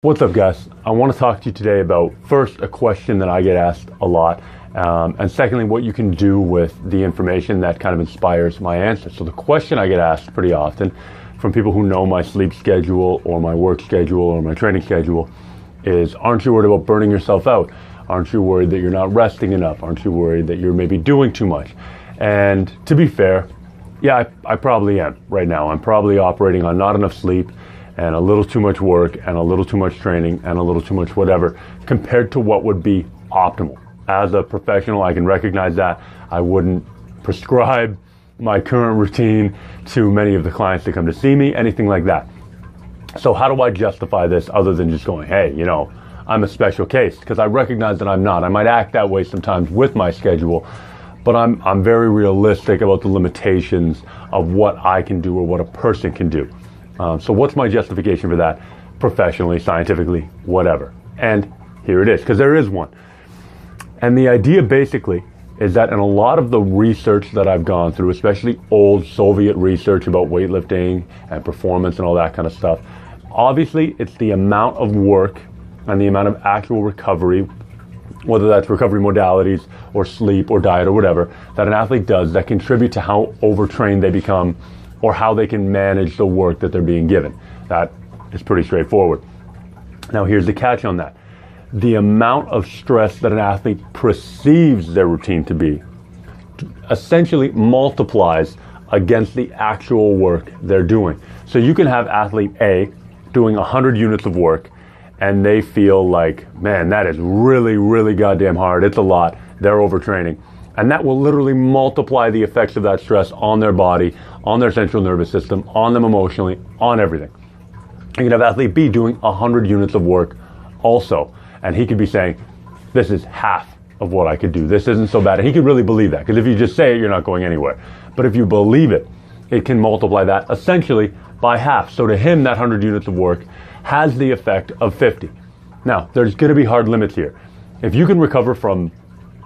What's up, guys? I want to talk to you today about, first, a question that I get asked a lot, and secondly, what you can do with the information that kind of inspires my answer. So the question I get asked pretty often from people who know my sleep schedule or my work schedule or my training schedule is, aren't you worried about burning yourself out? Aren't you worried that you're not resting enough? Aren't you worried that you're maybe doing too much? And to be fair, yeah, I probably am right now. I'm probably operating on not enough sleep and a little too much work and a little too much training and a little too much whatever compared to what would be optimal. As a professional, I can recognize that. I wouldn't prescribe my current routine to many of the clients that come to see me, anything like that. So how do I justify this other than just going, hey, you know, I'm a special case? Because I recognize that I'm not. I might act that way sometimes with my schedule, but I'm very realistic about the limitations of what I can do or what a person can do. So what's my justification for that? Professionally, scientifically, whatever. And here it is, because there is one. And the idea basically is that in a lot of the research that I've gone through, especially old Soviet research about weightlifting and performance and all that kind of stuff, obviously it's the amount of work and the amount of actual recovery, whether that's recovery modalities or sleep or diet or whatever, that an athlete does that contribute to how overtrained they become or how they can manage the work that they're being given. That is pretty straightforward. Now here's the catch on that. The amount of stress that an athlete perceives their routine to be essentially multiplies against the actual work they're doing. So you can have athlete A doing 100 units of work and they feel like, man, that is really, really goddamn hard. It's a lot. They're overtraining. And that will literally multiply the effects of that stress on their body, on their central nervous system, on them emotionally, on everything. You can have athlete B doing 100 units of work also. And he could be saying, this is half of what I could do. This isn't so bad. And he could really believe that. Because if you just say it, you're not going anywhere. But if you believe it, it can multiply that essentially by half. So to him, that 100 units of work has the effect of 50. Now, there's going to be hard limits here. If you can recover from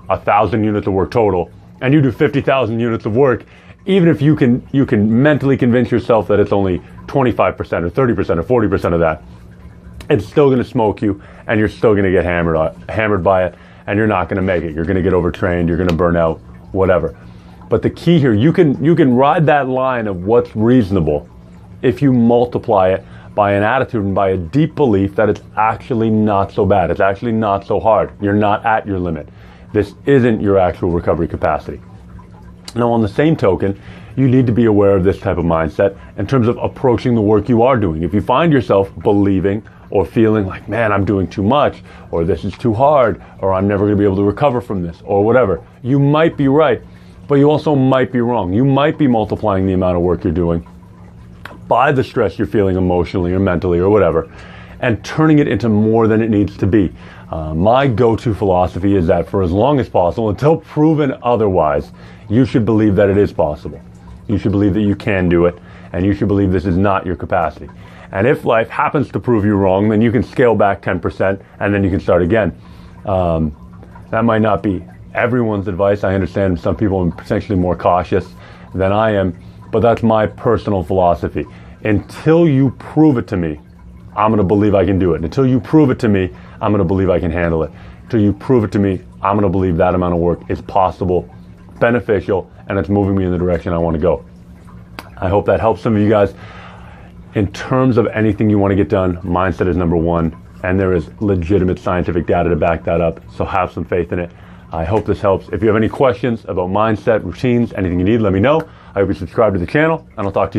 1,000 units of work total, and you do 50,000 units of work, even if you can mentally convince yourself that it's only 25% or 30% or 40% of that, it's still going to smoke you, and you're still going to get hammered by it, and you're not going to make it. You're going to get overtrained. You're going to burn out, whatever. But the key here, you can ride that line of what's reasonable if you multiply it by an attitude and by a deep belief that it's actually not so bad. It's actually not so hard. You're not at your limit. This isn't your actual recovery capacity. Now, on the same token, you need to be aware of this type of mindset in terms of approaching the work you are doing. If you find yourself believing or feeling like, man, I'm doing too much, or this is too hard, or I'm never going to be able to recover from this, or whatever, you might be right, but you also might be wrong. You might be multiplying the amount of work you're doing by the stress you're feeling emotionally or mentally or whatever, and turning it into more than it needs to be. My go-to philosophy is that for as long as possible, until proven otherwise, you should believe that it is possible. You should believe that you can do it, and you should believe this is not your capacity. And if life happens to prove you wrong, then you can scale back 10%, and then you can start again. That might not be everyone's advice. I understand some people are potentially more cautious than I am, but that's my personal philosophy. Until you prove it to me, I'm going to believe I can do it. Until you prove it to me, I'm going to believe I can handle it. Until you prove it to me, I'm going to believe that amount of work is possible, beneficial, and it's moving me in the direction I want to go. I hope that helps some of you guys. In terms of anything you want to get done, mindset is number one, and there is legitimate scientific data to back that up, so have some faith in it. I hope this helps. If you have any questions about mindset, routines, anything you need, let me know. I hope you subscribe to the channel, and I'll talk to you soon.